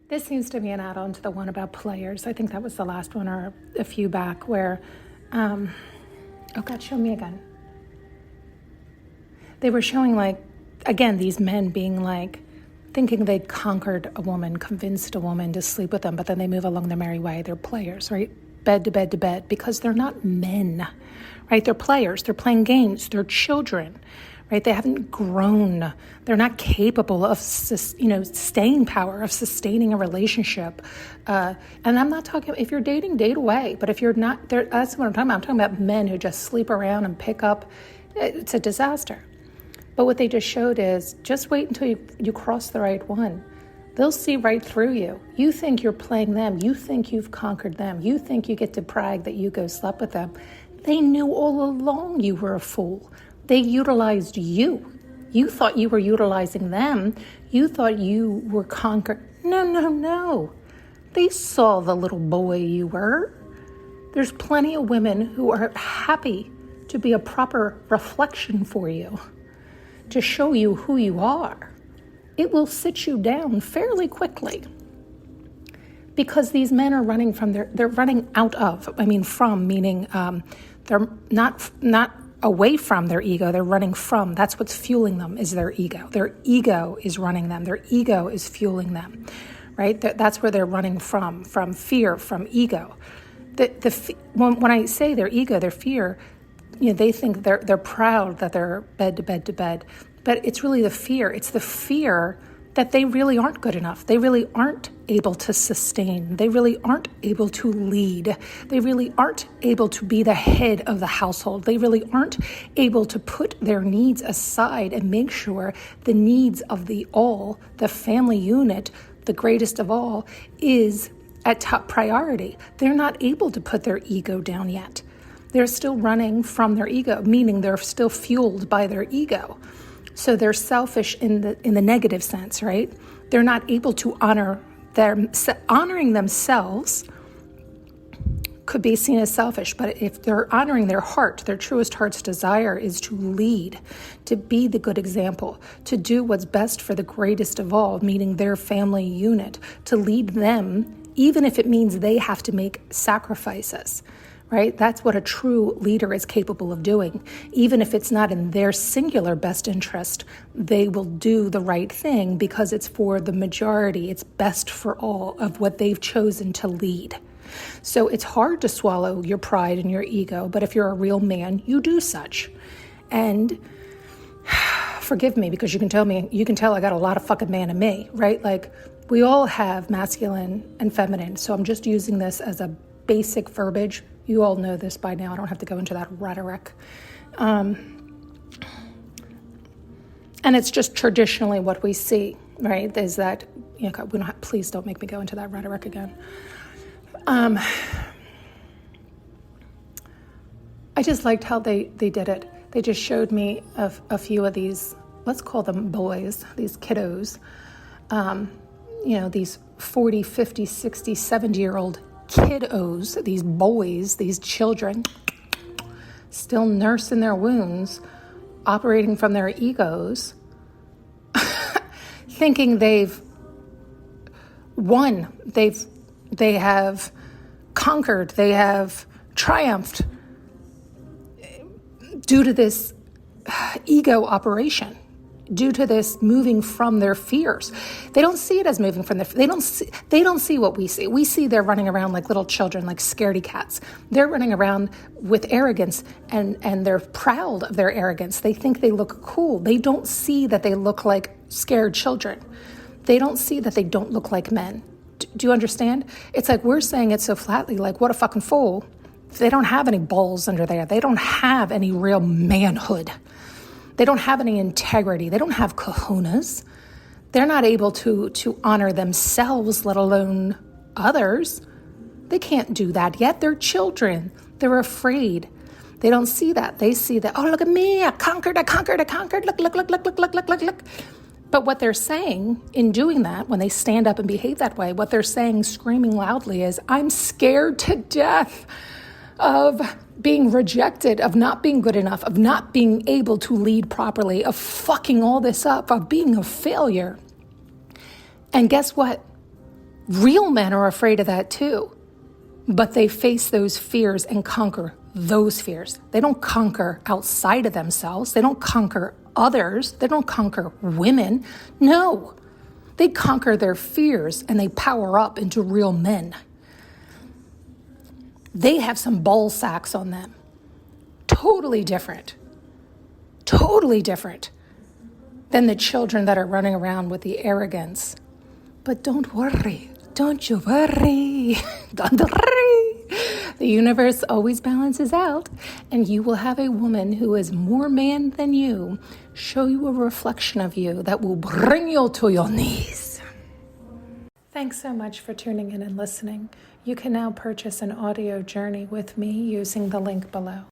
This seems to be an add-on to the one about players. I think that was the last one or a few back where, oh God, show me again. They were showing like, again, these men being like, thinking they'd conquered a woman, convinced a woman to sleep with them, but then they move along their merry way. They're players, right? Bed to bed to bed, because they're not men, right? They're players. They're playing games. They're children, right? They haven't grown. They're not capable of, staying power, of sustaining a relationship. And I'm not talking, if you're dating, date away. But if you're not, that's what I'm talking about. I'm talking about men who just sleep around and pick up. It's a disaster. But what they just showed is just wait until you cross the right one. They'll see right through you. You think you're playing them. You think you've conquered them. You think you get to brag that you go slept with them. They knew all along you were a fool. They utilized you. You thought you were utilizing them. You thought you were conquered. No. They saw the little boy you were. There's plenty of women who are happy to be a proper reflection for you, to show you who you are. It will sit you down fairly quickly because these men are running from they're running out of, from, meaning they're not away from their ego, they're running from. That's what's fueling them, is their ego. Their ego is running them. Their ego is fueling them, right? That's where they're running from fear, from ego. When I say their ego, their fear, they think they're proud that they're bed to bed to bed, but it's really the fear. It's the fear that they really aren't good enough. They really aren't able to sustain. They really aren't able to lead. They really aren't able to be the head of the household. They really aren't able to put their needs aside and make sure the needs of the family unit, the greatest of all, is at top priority. They're not able to put their ego down yet. They're still running from their ego, meaning they're still fueled by their ego. So they're selfish in the negative sense, right? They're not able to honoring themselves could be seen as selfish, but if they're honoring their heart, their truest heart's desire is to lead, to be the good example, to do what's best for the greatest of all, meaning their family unit, to lead them, even if it means they have to make sacrifices. Right? That's what a true leader is capable of doing. Even if it's not in their singular best interest, they will do the right thing because it's for the majority. It's best for all of what they've chosen to lead. So it's hard to swallow your pride and your ego, but if you're a real man, you do such. And forgive me, because you can tell I got a lot of fucking man in me, right? Like, we all have masculine and feminine. So I'm just using this as a basic verbiage. You all know this by now. I don't have to go into that rhetoric. And it's just traditionally what we see, right? Is that, please don't make me go into that rhetoric again. I just liked how they did it. They just showed me a few of these, let's call them boys, these kiddos, these 40, 50, 60, 70-year-old kiddos, these boys, these children, still nursing their wounds, operating from their egos, thinking they've won, they have conquered, they have triumphed due to this ego operation, due to this moving from their fears. They don't see it as moving from they don't see what we see. We see they're running around like little children, like scaredy cats. They're running around with arrogance and they're proud of their arrogance. They think they look cool. They don't see that they look like scared children. They don't see that they don't look like men. Do you understand? It's like we're saying it so flatly, like, what a fucking fool. They don't have any balls under there. They don't have any real manhood. They don't have any integrity. They don't have kahunas. They're not able to honor themselves, let alone others. They can't do that yet. They're children. They're afraid. They don't see that. They see that, oh, look at me. I conquered. Look. But what they're saying in doing that, when they stand up and behave that way, what they're saying, screaming loudly, is, I'm scared to death of being rejected, of not being good enough, of not being able to lead properly, of fucking all this up, of being a failure. And guess what? Real men are afraid of that too, but they face those fears and conquer those fears. They don't conquer outside of themselves. They don't conquer others. They don't conquer women. No, they conquer their fears and they power up into real men. They have some ball sacks on them. Totally different than the children that are running around with the arrogance. But don't worry. Don't you worry. Don't worry. The universe always balances out, and you will have a woman who is more man than you show you a reflection of you that will bring you to your knees. Thanks so much for tuning in and listening. You can now purchase an audio journey with me using the link below.